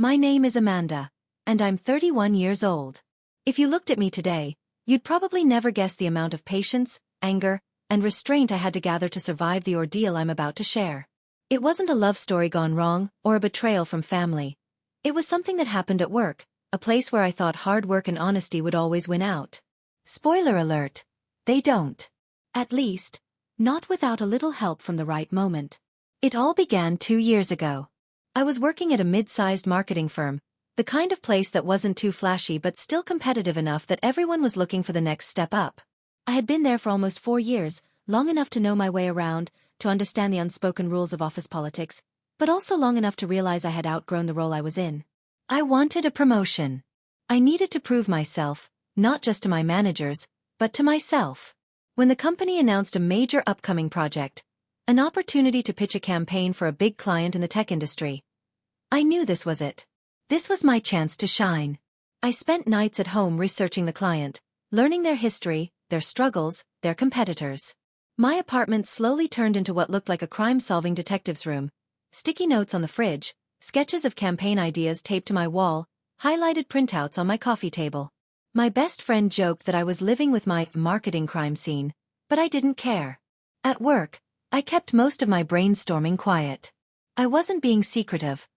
My name is Amanda, and I'm 31 years old. If you looked at me today, you'd probably never guess the amount of patience, anger, and restraint I had to gather to survive the ordeal I'm about to share. It wasn't a love story gone wrong or a betrayal from family. It was something that happened at work, a place where I thought hard work and honesty would always win out. Spoiler alert, they don't. At least, not without a little help from the right moment. It all began 2 years ago. I was working at a mid-sized marketing firm, the kind of place that wasn't too flashy but still competitive enough that everyone was looking for the next step up. I had been there for almost 4 years, long enough to know my way around, to understand the unspoken rules of office politics, but also long enough to realize I had outgrown the role I was in. I wanted a promotion. I needed to prove myself, not just to my managers, but to myself. When the company announced a major upcoming project, an opportunity to pitch a campaign for a big client in the tech industry, I knew this was it. This was my chance to shine. I spent nights at home researching the client, learning their history, their struggles, their competitors. My apartment slowly turned into what looked like a crime-solving detective's room. Sticky notes on the fridge, sketches of campaign ideas taped to my wall, highlighted printouts on my coffee table. My best friend joked that I was living with my marketing crime scene, but I didn't care. At work, I kept most of my brainstorming quiet. I wasn't being secretive.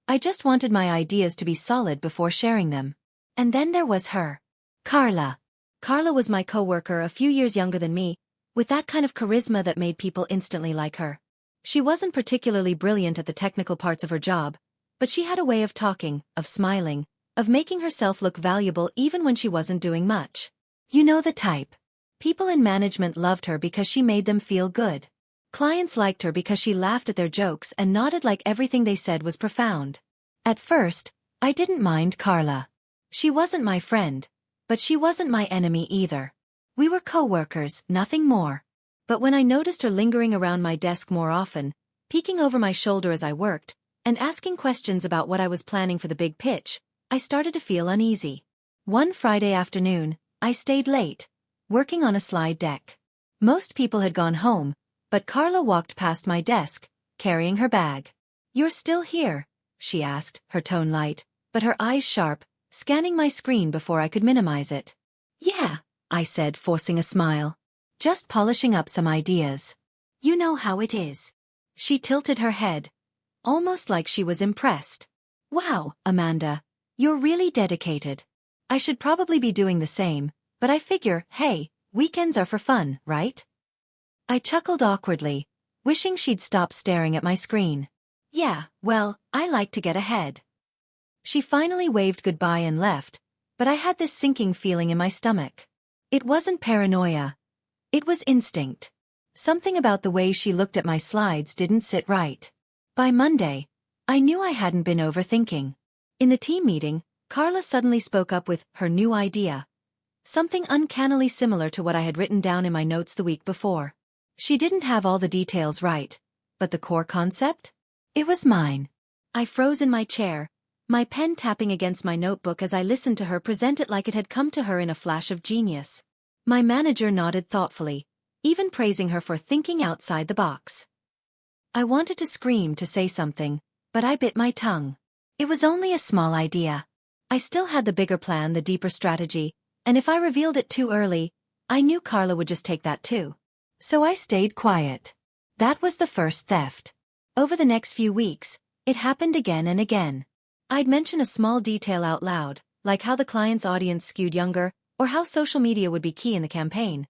I just wanted my ideas to be solid before sharing them. And then there was her. Carla. Carla was my coworker, a few years younger than me, with that kind of charisma that made people instantly like her. She wasn't particularly brilliant at the technical parts of her job, but she had a way of talking, of smiling, of making herself look valuable even when she wasn't doing much. You know the type. People in management loved her because she made them feel good. Clients liked her because she laughed at their jokes and nodded like everything they said was profound. At first, I didn't mind Carla. She wasn't my friend, but she wasn't my enemy either. We were co-workers, nothing more. But when I noticed her lingering around my desk more often, peeking over my shoulder as I worked, and asking questions about what I was planning for the big pitch, I started to feel uneasy. One Friday afternoon, I stayed late, working on a slide deck. Most people had gone home, but Carla walked past my desk, carrying her bag. "You're still here?" she asked, her tone light, but her eyes sharp, scanning my screen before I could minimize it. "Yeah," I said, forcing a smile. "Just polishing up some ideas. You know how it is." She tilted her head, almost like she was impressed. "Wow, Amanda, you're really dedicated. I should probably be doing the same, but I figure, hey, weekends are for fun, right?" I chuckled awkwardly, wishing she'd stop staring at my screen. "Yeah, well, I like to get ahead." She finally waved goodbye and left, but I had this sinking feeling in my stomach. It wasn't paranoia. It was instinct. Something about the way she looked at my slides didn't sit right. By Monday, I knew I hadn't been overthinking. In the team meeting, Carla suddenly spoke up with her new idea. Something uncannily similar to what I had written down in my notes the week before. She didn't have all the details right, but the core concept? It was mine. I froze in my chair, my pen tapping against my notebook as I listened to her present it like it had come to her in a flash of genius. My manager nodded thoughtfully, even praising her for thinking outside the box. I wanted to scream, to say something, but I bit my tongue. It was only a small idea. I still had the bigger plan, the deeper strategy, and if I revealed it too early, I knew Carla would just take that too. So I stayed quiet. That was the first theft. Over the next few weeks, it happened again and again. I'd mention a small detail out loud, like how the client's audience skewed younger, or how social media would be key in the campaign.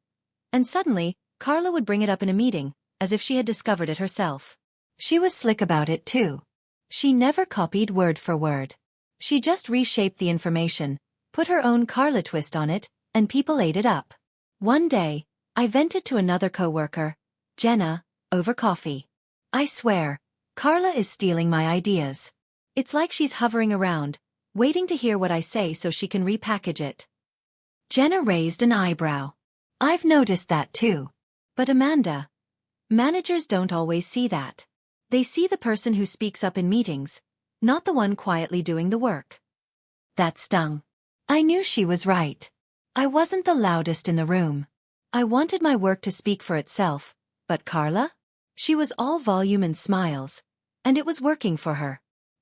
And suddenly, Carla would bring it up in a meeting, as if she had discovered it herself. She was slick about it too. She never copied word for word. She just reshaped the information, put her own Carla twist on it, and people ate it up. One day, I vented to another coworker, Jenna, over coffee. "I swear, Carla is stealing my ideas. It's like she's hovering around, waiting to hear what I say so she can repackage it." Jenna raised an eyebrow. "I've noticed that too. But Amanda, managers don't always see that. They see the person who speaks up in meetings, not the one quietly doing the work." That stung. I knew she was right. I wasn't the loudest in the room. I wanted my work to speak for itself, but Carla? She was all volume and smiles, and it was working for her.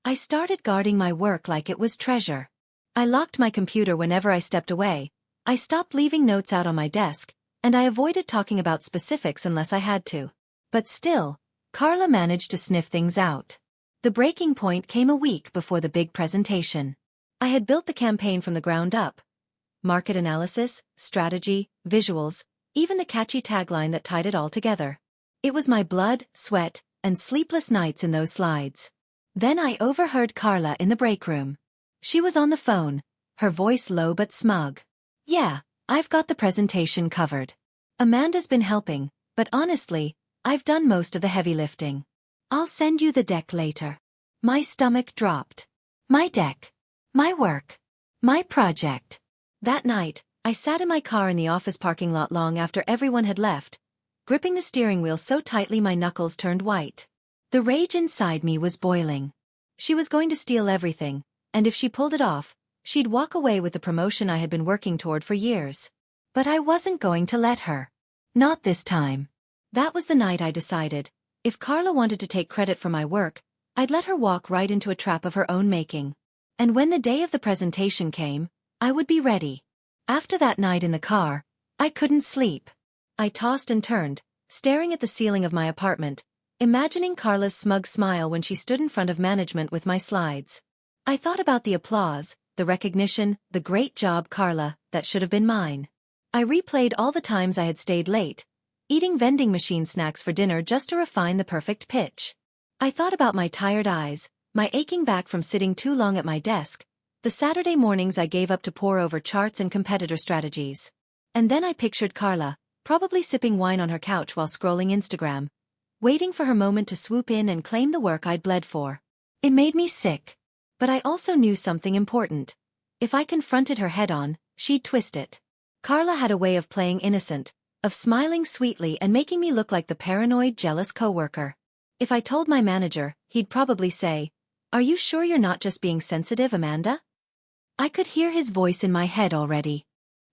I started guarding my work like it was treasure. I locked my computer whenever I stepped away, I stopped leaving notes out on my desk, and I avoided talking about specifics unless I had to. But still, Carla managed to sniff things out. The breaking point came a week before the big presentation. I had built the campaign from the ground up. Market analysis, strategy, visuals, even the catchy tagline that tied it all together. It was my blood, sweat, and sleepless nights in those slides. Then I overheard Carla in the break room. She was on the phone, her voice low but smug. "Yeah, I've got the presentation covered. Amanda's been helping, but honestly, I've done most of the heavy lifting. I'll send you the deck later." My stomach dropped. My deck. My work. My project. That night, I sat in my car in the office parking lot long after everyone had left, gripping the steering wheel so tightly my knuckles turned white. The rage inside me was boiling. She was going to steal everything, and if she pulled it off, she'd walk away with the promotion I had been working toward for years. But I wasn't going to let her. Not this time. That was the night I decided, if Carla wanted to take credit for my work, I'd let her walk right into a trap of her own making. And when the day of the presentation came, I would be ready. After that night in the car, I couldn't sleep. I tossed and turned, staring at the ceiling of my apartment, imagining Carla's smug smile when she stood in front of management with my slides. I thought about the applause, the recognition, the great job, Carla, that should have been mine. I replayed all the times I had stayed late, eating vending machine snacks for dinner just to refine the perfect pitch. I thought about my tired eyes, my aching back from sitting too long at my desk, the Saturday mornings I gave up to pore over charts and competitor strategies. And then I pictured Carla, probably sipping wine on her couch while scrolling Instagram, waiting for her moment to swoop in and claim the work I'd bled for. It made me sick. But I also knew something important. If I confronted her head-on, she'd twist it. Carla had a way of playing innocent, of smiling sweetly and making me look like the paranoid, jealous coworker. If I told my manager, he'd probably say, "Are you sure you're not just being sensitive, Amanda?" I could hear his voice in my head already.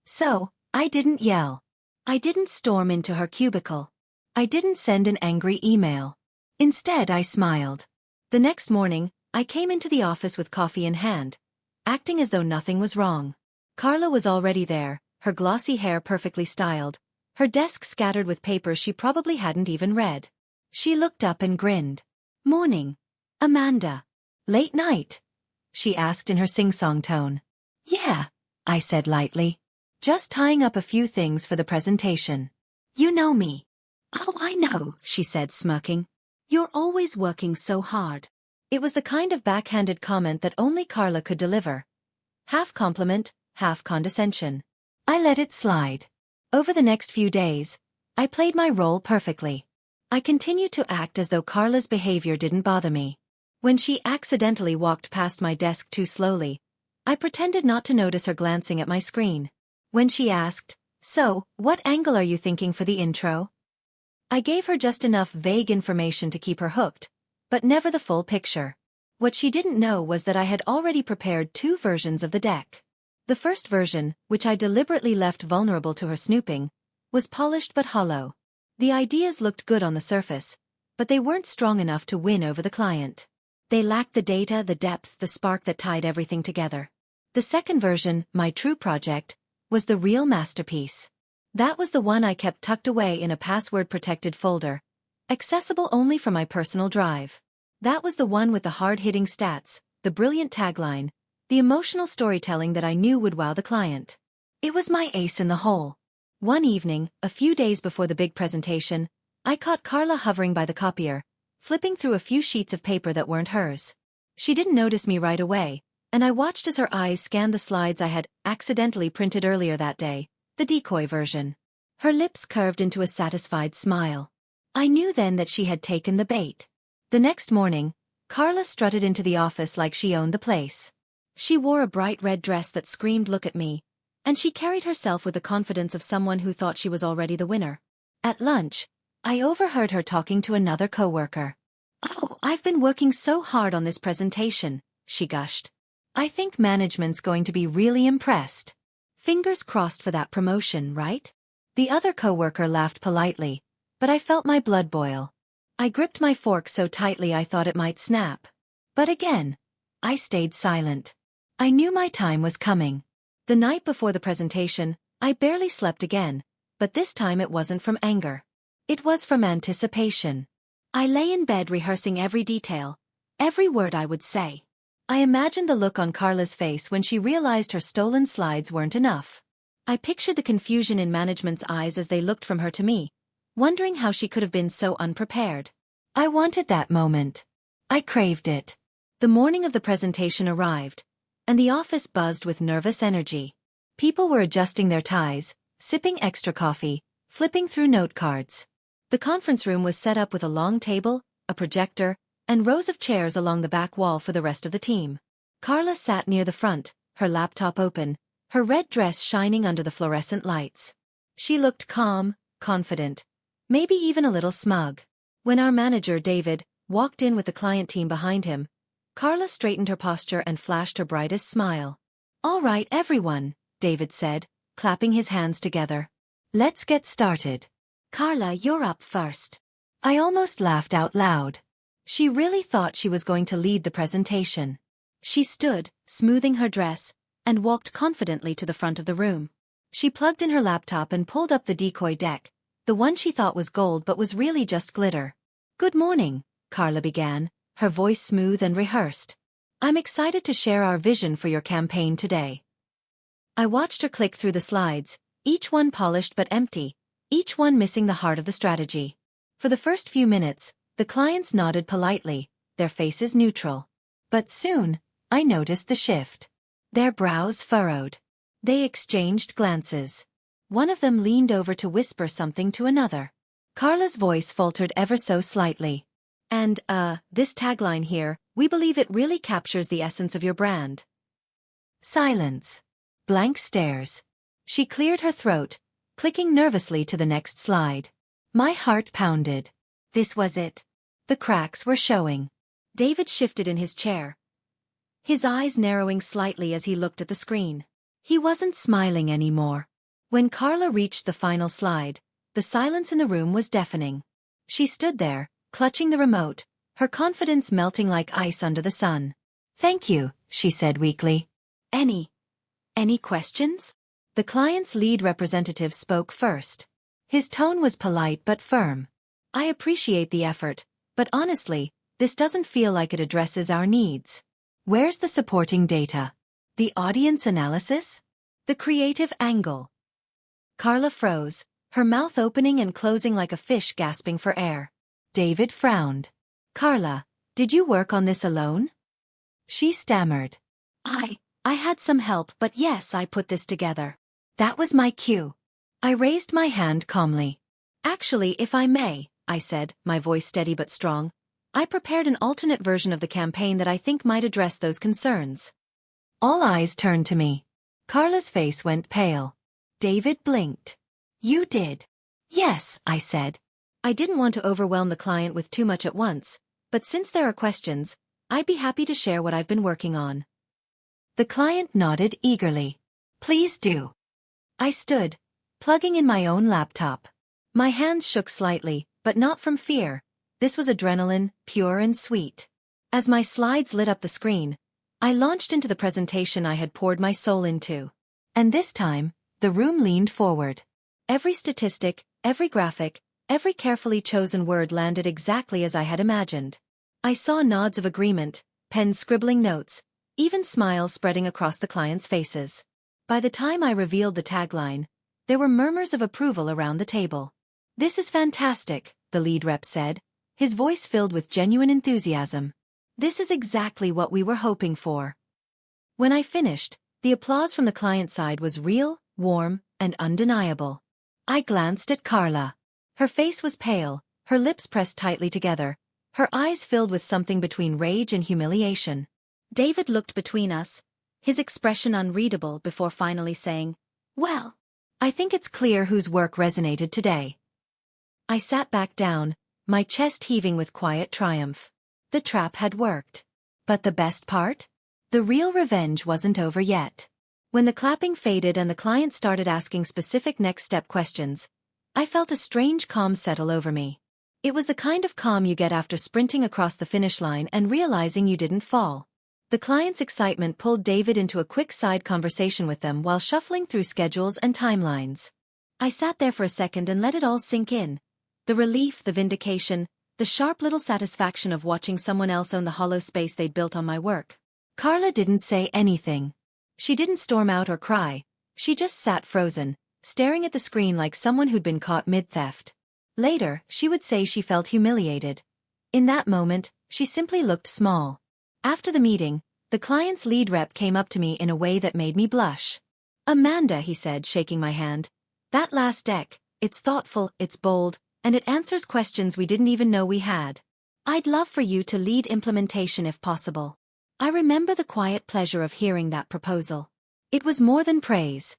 So, I didn't yell. I didn't storm into her cubicle. I didn't send an angry email. Instead, I smiled. The next morning, I came into the office with coffee in hand, acting as though nothing was wrong. Carla was already there, her glossy hair perfectly styled, her desk scattered with papers she probably hadn't even read. She looked up and grinned. "Morning, Amanda. Late night?" she asked in her sing-song tone. "Yeah," I said lightly. "Just tying up a few things for the presentation. You know me." "Oh, I know," she said, smirking. "You're always working so hard." It was the kind of backhanded comment that only Carla could deliver. Half compliment, half condescension. I let it slide. Over the next few days, I played my role perfectly. I continued to act as though Carla's behavior didn't bother me. When she accidentally walked past my desk too slowly, I pretended not to notice her glancing at my screen. When she asked, "So, what angle are you thinking for the intro?" I gave her just enough vague information to keep her hooked, but never the full picture. What she didn't know was that I had already prepared two versions of the deck. The first version, which I deliberately left vulnerable to her snooping, was polished but hollow. The ideas looked good on the surface, but they weren't strong enough to win over the client. They lacked the data, the depth, the spark that tied everything together. The second version, my true project, was the real masterpiece. That was the one I kept tucked away in a password-protected folder, accessible only from my personal drive. That was the one with the hard-hitting stats, the brilliant tagline, the emotional storytelling that I knew would wow the client. It was my ace in the hole. One evening, a few days before the big presentation, I caught Carla hovering by the copier, flipping through a few sheets of paper that weren't hers. She didn't notice me right away, and I watched as her eyes scanned the slides I had accidentally printed earlier that day, the decoy version. Her lips curved into a satisfied smile. I knew then that she had taken the bait. The next morning, Carla strutted into the office like she owned the place. She wore a bright red dress that screamed, "Look at me," and she carried herself with the confidence of someone who thought she was already the winner. At lunch, I overheard her talking to another coworker. "Oh, I've been working so hard on this presentation," she gushed. "I think management's going to be really impressed. Fingers crossed for that promotion, right?" The other coworker laughed politely, but I felt my blood boil. I gripped my fork so tightly I thought it might snap. But again, I stayed silent. I knew my time was coming. The night before the presentation, I barely slept again, but this time it wasn't from anger. It was from anticipation. I lay in bed rehearsing every detail, every word I would say. I imagined the look on Carla's face when she realized her stolen slides weren't enough. I pictured the confusion in management's eyes as they looked from her to me, wondering how she could have been so unprepared. I wanted that moment. I craved it. The morning of the presentation arrived, and the office buzzed with nervous energy. People were adjusting their ties, sipping extra coffee, flipping through note cards. The conference room was set up with a long table, a projector, and rows of chairs along the back wall for the rest of the team. Carla sat near the front, her laptop open, her red dress shining under the fluorescent lights. She looked calm, confident, maybe even a little smug. When our manager, David, walked in with the client team behind him, Carla straightened her posture and flashed her brightest smile. "All right, everyone," David said, clapping his hands together. "Let's get started. Carla, you're up first." I almost laughed out loud. She really thought she was going to lead the presentation. She stood, smoothing her dress, and walked confidently to the front of the room. She plugged in her laptop and pulled up the decoy deck, the one she thought was gold but was really just glitter. "Good morning," Carla began, her voice smooth and rehearsed. "I'm excited to share our vision for your campaign today." I watched her click through the slides, each one polished but empty, each one missing the heart of the strategy. For the first few minutes, the clients nodded politely, their faces neutral. But soon, I noticed the shift. Their brows furrowed. They exchanged glances. One of them leaned over to whisper something to another. Carla's voice faltered ever so slightly. "And, this tagline here, we believe it really captures the essence of your brand." Silence. Blank stares. She cleared her throat, clicking nervously to the next slide. My heart pounded. This was it. The cracks were showing. David shifted in his chair, his eyes narrowing slightly as he looked at the screen. He wasn't smiling anymore. When Carla reached the final slide, the silence in the room was deafening. She stood there, clutching the remote, her confidence melting like ice under the sun. "Thank you," she said weakly. Any questions?" The client's lead representative spoke first. His tone was polite but firm. "I appreciate the effort, but honestly, this doesn't feel like it addresses our needs. Where's the supporting data? The audience analysis? The creative angle?" Carla froze, her mouth opening and closing like a fish gasping for air. David frowned. "Carla, did you work on this alone?" She stammered. I had some help, but yes, I put this together. That was my cue." I raised my hand calmly. "Actually, if I may," I said, my voice steady but strong, "I prepared an alternate version of the campaign that I think might address those concerns." All eyes turned to me. Carla's face went pale. David blinked. "You did?" "Yes," I said. I didn't want to overwhelm the client with too much at once, but since there are questions, I'd be happy to share what I've been working on. The client nodded eagerly. "Please do." I stood, plugging in my own laptop. My hands shook slightly, but not from fear. This was adrenaline, pure and sweet. As my slides lit up the screen, I launched into the presentation I had poured my soul into. And this time, the room leaned forward. Every statistic, every graphic, every carefully chosen word landed exactly as I had imagined. I saw nods of agreement, pens scribbling notes, even smiles spreading across the clients' faces. By the time I revealed the tagline, there were murmurs of approval around the table. "This is fantastic," the lead rep said, his voice filled with genuine enthusiasm. "This is exactly what we were hoping for." When I finished, the applause from the client side was real, warm, and undeniable. I glanced at Carla. Her face was pale, her lips pressed tightly together, her eyes filled with something between rage and humiliation. David looked between us, his expression unreadable before finally saying, "Well, I think it's clear whose work resonated today." I sat back down, my chest heaving with quiet triumph. The trap had worked. But the best part? The real revenge wasn't over yet. When the clapping faded and the client started asking specific next step questions, I felt a strange calm settle over me. It was the kind of calm you get after sprinting across the finish line and realizing you didn't fall. The client's excitement pulled David into a quick side conversation with them while shuffling through schedules and timelines. I sat there for a second and let it all sink in. The relief, the vindication, the sharp little satisfaction of watching someone else own the hollow space they'd built on my work. Carla didn't say anything. She didn't storm out or cry. She just sat frozen, staring at the screen like someone who'd been caught mid-theft. Later, she would say she felt humiliated. In that moment, she simply looked small. After the meeting, the client's lead rep came up to me in a way that made me blush. "Amanda," he said, shaking my hand. "That last deck, it's thoughtful, it's bold, and it answers questions we didn't even know we had. I'd love for you to lead implementation if possible." I remember the quiet pleasure of hearing that proposal. It was more than praise.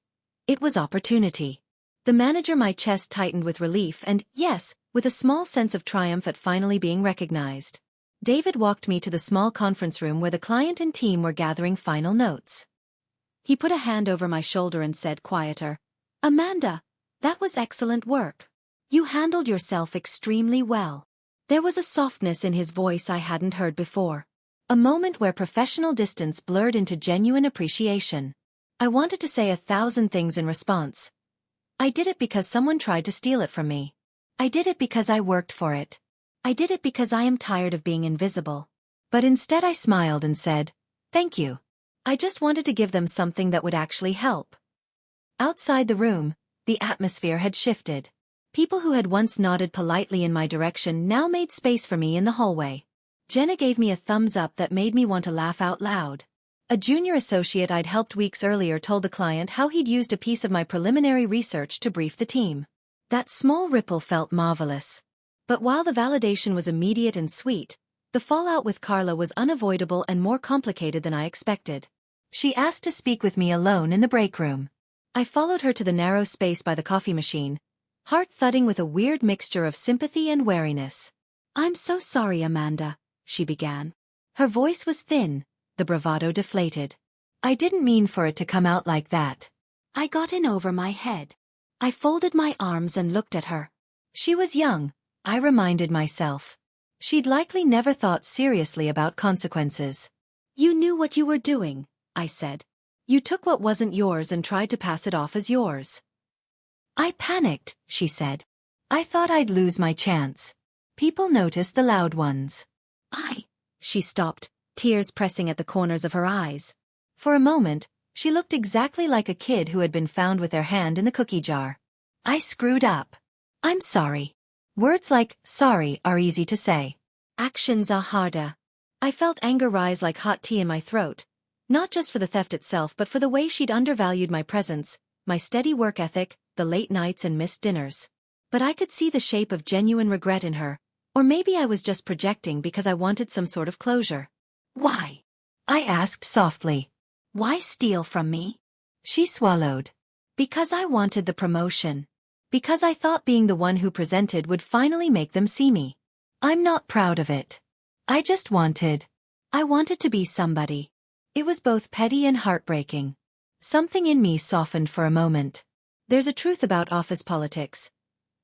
It was opportunity. The manager, my chest tightened with relief and, yes, with a small sense of triumph at finally being recognized. David walked me to the small conference room where the client and team were gathering final notes. He put a hand over my shoulder and said quieter, "Amanda, that was excellent work. You handled yourself extremely well." There was a softness in his voice I hadn't heard before. A moment where professional distance blurred into genuine appreciation. I wanted to say 1,000 things in response. I did it because someone tried to steal it from me. I did it because I worked for it. I did it because I am tired of being invisible. But instead I smiled and said, "Thank you. I just wanted to give them something that would actually help." Outside the room, the atmosphere had shifted. People who had once nodded politely in my direction now made space for me in the hallway. Jenna gave me a thumbs up that made me want to laugh out loud. A junior associate I'd helped weeks earlier told the client how he'd used a piece of my preliminary research to brief the team. That small ripple felt marvelous. But while the validation was immediate and sweet, the fallout with Carla was unavoidable and more complicated than I expected. She asked to speak with me alone in the break room. I followed her to the narrow space by the coffee machine, heart thudding with a weird mixture of sympathy and wariness. "I'm so sorry, Amanda," she began. Her voice was thin, the bravado deflated. "I didn't mean for it to come out like that. I got in over my head." I folded my arms and looked at her. She was young, I reminded myself. She'd likely never thought seriously about consequences. "You knew what you were doing," I said. "You took what wasn't yours and tried to pass it off as yours." "I panicked," she said. "I thought I'd lose my chance. People notice the loud ones." She stopped, tears pressing at the corners of her eyes. For a moment, she looked exactly like a kid who had been found with their hand in the cookie jar. "I screwed up. I'm sorry." Words like sorry are easy to say. Actions are harder. I felt anger rise like hot tea in my throat, not just for the theft itself but for the way she'd undervalued my presence, my steady work ethic, the late nights and missed dinners. But I could see the shape of genuine regret in her. Or maybe I was just projecting because I wanted some sort of closure. "Why?" I asked softly. "Why steal from me?" She swallowed. "Because I wanted the promotion. Because I thought being the one who presented would finally make them see me. I'm not proud of it. I wanted to be somebody." It was both petty and heartbreaking. Something in me softened for a moment. There's a truth about office politics.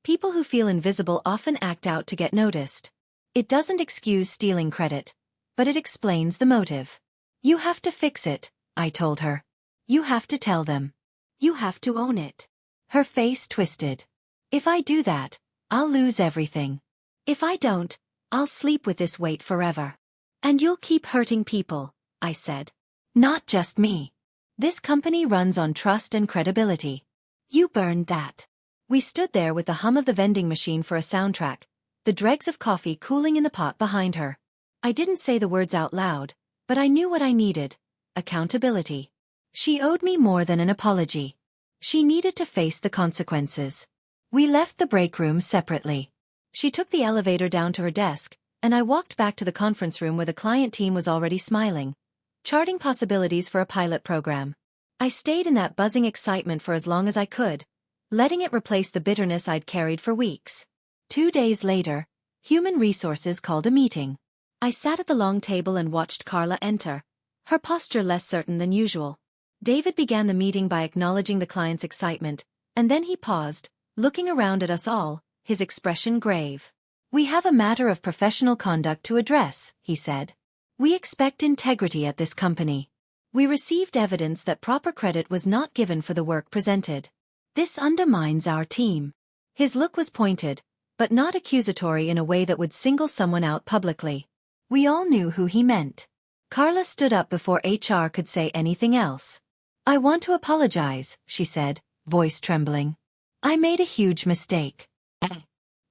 People who feel invisible often act out to get noticed. It doesn't excuse stealing credit, but it explains the motive. "You have to fix it," I told her. "You have to tell them. You have to own it." Her face twisted. "If I do that, I'll lose everything. If I don't, I'll sleep with this weight forever." "And you'll keep hurting people," I said. "Not just me. This company runs on trust and credibility. You burned that." We stood there with the hum of the vending machine for a soundtrack, the dregs of coffee cooling in the pot behind her. I didn't say the words out loud, but I knew what I needed: accountability. She owed me more than an apology. She needed to face the consequences. We left the break room separately. She took the elevator down to her desk, and I walked back to the conference room where the client team was already smiling, charting possibilities for a pilot program. I stayed in that buzzing excitement for as long as I could, letting it replace the bitterness I'd carried for weeks. 2 days later, Human Resources called a meeting. I sat at the long table and watched Carla enter, her posture less certain than usual. David began the meeting by acknowledging the client's excitement, and then he paused, looking around at us all, his expression grave. "We have a matter of professional conduct to address," he said. We expect integrity at this company. We received evidence that proper credit was not given for the work presented. This undermines our team. His look was pointed, but not accusatory in a way that would single someone out publicly. We all knew who he meant. Carla stood up before HR could say anything else. I want to apologize, she said, voice trembling. I made a huge mistake.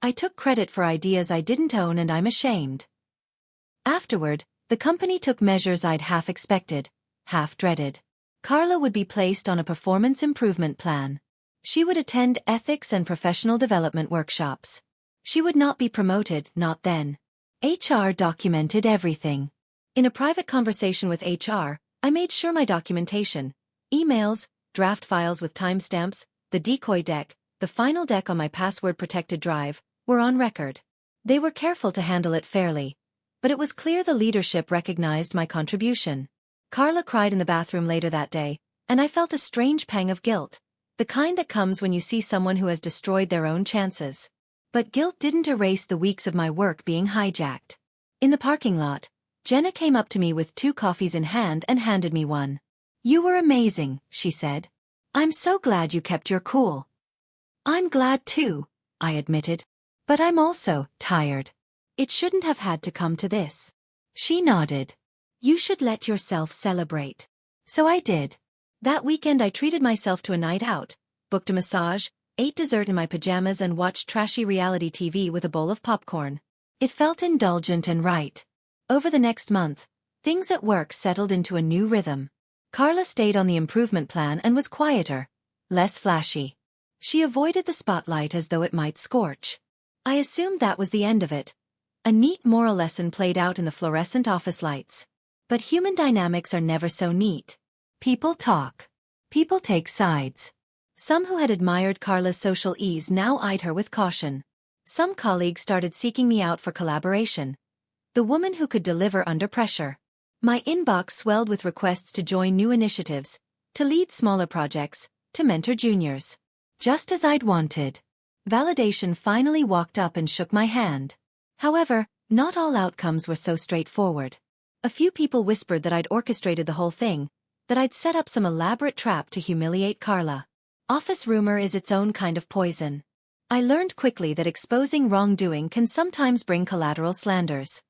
I took credit for ideas I didn't own and I'm ashamed. Afterward, the company took measures I'd half expected, half dreaded. Carla would be placed on a performance improvement plan. She would attend ethics and professional development workshops. She would not be promoted, not then. HR documented everything. In a private conversation with HR, I made sure my documentation, emails, draft files with timestamps, the decoy deck, the final deck on my password-protected drive, were on record. They were careful to handle it fairly, but it was clear the leadership recognized my contribution. Carla cried in the bathroom later that day, and I felt a strange pang of guilt, the kind that comes when you see someone who has destroyed their own chances. But guilt didn't erase the weeks of my work being hijacked. In the parking lot, Jenna came up to me with 2 coffees in hand and handed me one. You were amazing, she said. I'm so glad you kept your cool. I'm glad too, I admitted. But I'm also tired. It shouldn't have had to come to this. She nodded. You should let yourself celebrate. So I did. That weekend I treated myself to a night out, booked a massage, ate dessert in my pajamas and watched trashy reality TV with a bowl of popcorn. It felt indulgent and right. Over the next month, things at work settled into a new rhythm. Carla stayed on the improvement plan and was quieter, less flashy. She avoided the spotlight as though it might scorch. I assumed that was the end of it. A neat moral lesson played out in the fluorescent office lights. But human dynamics are never so neat. People talk. People take sides. Some who had admired Carla's social ease now eyed her with caution. Some colleagues started seeking me out for collaboration. The woman who could deliver under pressure. My inbox swelled with requests to join new initiatives, to lead smaller projects, to mentor juniors. Just as I'd wanted. Validation finally walked up and shook my hand. However, not all outcomes were so straightforward. A few people whispered that I'd orchestrated the whole thing, that I'd set up some elaborate trap to humiliate Carla. Office rumor is its own kind of poison. I learned quickly that exposing wrongdoing can sometimes bring collateral slanders.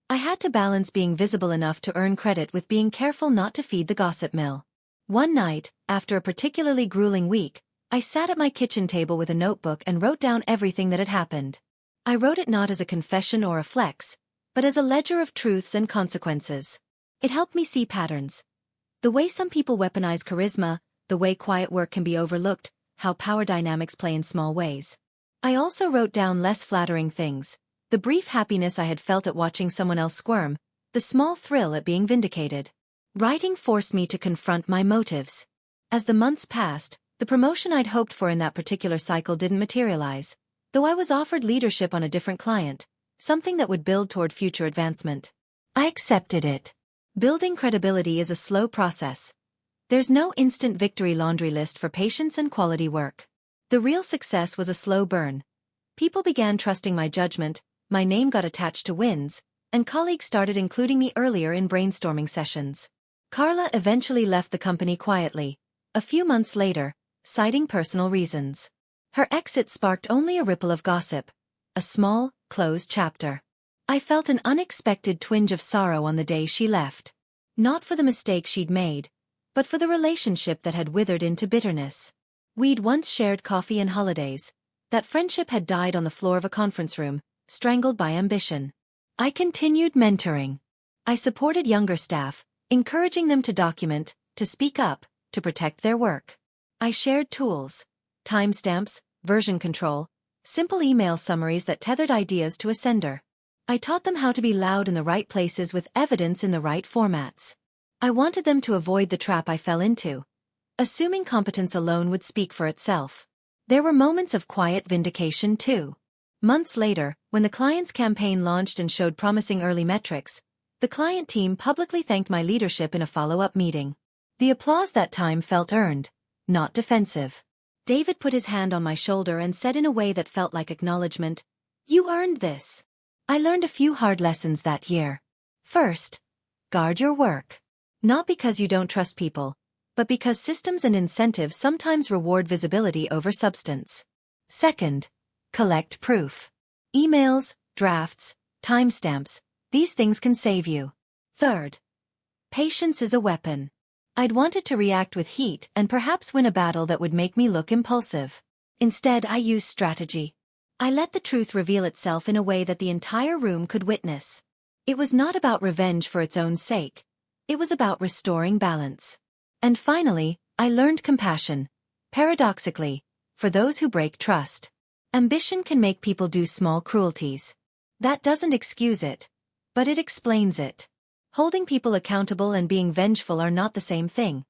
I had to balance being visible enough to earn credit with being careful not to feed the gossip mill. One night, after a particularly grueling week, I sat at my kitchen table with a notebook and wrote down everything that had happened. I wrote it not as a confession or a flex, but as a ledger of truths and consequences. It helped me see patterns. The way some people weaponize charisma, the way quiet work can be overlooked, how power dynamics play in small ways. I also wrote down less flattering things. The brief happiness I had felt at watching someone else squirm, the small thrill at being vindicated. Writing forced me to confront my motives. As the months passed, the promotion I'd hoped for in that particular cycle didn't materialize, though I was offered leadership on a different client, something that would build toward future advancement. I accepted it. Building credibility is a slow process. There's no instant victory laundry list for patience and quality work. The real success was a slow burn. People began trusting my judgment, my name got attached to wins, and colleagues started including me earlier in brainstorming sessions. Carla eventually left the company quietly, a few months later, citing personal reasons. Her exit sparked only a ripple of gossip, a small, closed chapter. I felt an unexpected twinge of sorrow on the day she left. Not for the mistake she'd made, but for the relationship that had withered into bitterness. We'd once shared coffee and holidays. That friendship had died on the floor of a conference room, strangled by ambition. I continued mentoring. I supported younger staff, encouraging them to document, to speak up, to protect their work. I shared tools, timestamps, version control, simple email summaries that tethered ideas to a sender. I taught them how to be loud in the right places with evidence in the right formats. I wanted them to avoid the trap I fell into, assuming competence alone would speak for itself. There were moments of quiet vindication too. Months later, when the client's campaign launched and showed promising early metrics, the client team publicly thanked my leadership in a follow-up meeting. The applause that time felt earned, not defensive. David put his hand on my shoulder and said in a way that felt like acknowledgement, "You earned this." I learned a few hard lessons that year. First, Guard your work. Not because you don't trust people, but because systems and incentives sometimes reward visibility over substance. Second, collect proof. Emails, drafts, timestamps, these things can save you. Third, patience is a weapon. I'd wanted to react with heat and perhaps win a battle that would make me look impulsive. Instead, I used strategy. I let the truth reveal itself in a way that the entire room could witness. It was not about revenge for its own sake. It was about restoring balance. And finally, I learned compassion. Paradoxically, for those who break trust. Ambition can make people do small cruelties. That doesn't excuse it, but it explains it. Holding people accountable and being vengeful are not the same thing.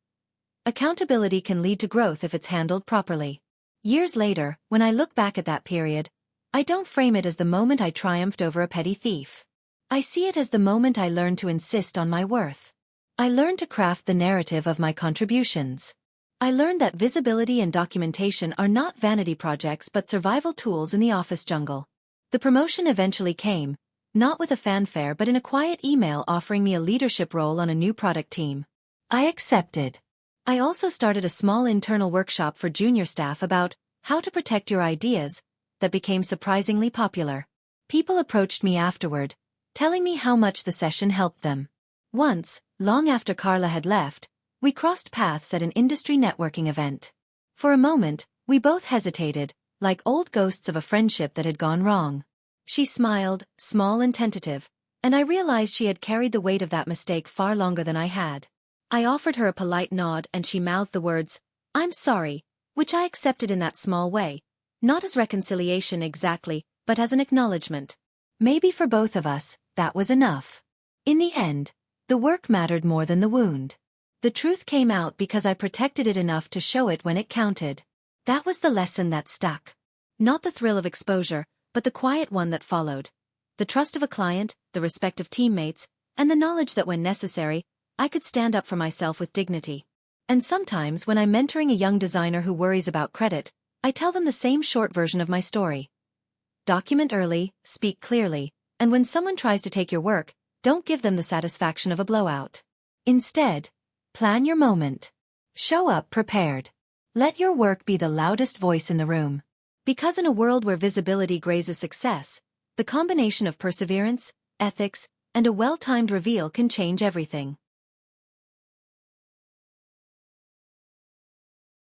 Accountability can lead to growth if it's handled properly. Years later, when I look back at that period, I don't frame it as the moment I triumphed over a petty thief. I see it as the moment I learned to insist on my worth. I learned to craft the narrative of my contributions. I learned that visibility and documentation are not vanity projects but survival tools in the office jungle. The promotion eventually came, not with a fanfare but in a quiet email offering me a leadership role on a new product team. I accepted. I also started a small internal workshop for junior staff about how to protect your ideas that became surprisingly popular. People approached me afterward, telling me how much the session helped them. Once, long after Carla had left, we crossed paths at an industry networking event. For a moment, we both hesitated, like old ghosts of a friendship that had gone wrong. She smiled, small and tentative, and I realized she had carried the weight of that mistake far longer than I had. I offered her a polite nod and she mouthed the words, "I'm sorry," which I accepted in that small way, not as reconciliation exactly, but as an acknowledgement. Maybe for both of us, that was enough. In the end, the work mattered more than the wound. The truth came out because I protected it enough to show it when it counted. That was the lesson that stuck. Not the thrill of exposure, but the quiet one that followed. The trust of a client, the respect of teammates, and the knowledge that when necessary, I could stand up for myself with dignity. And sometimes when I'm mentoring a young designer who worries about credit, I tell them the same short version of my story. Document early, speak clearly, and when someone tries to take your work, don't give them the satisfaction of a blowout. Instead, plan your moment. Show up prepared. Let your work be the loudest voice in the room. Because in a world where visibility grazes success, the combination of perseverance, ethics, and a well-timed reveal can change everything.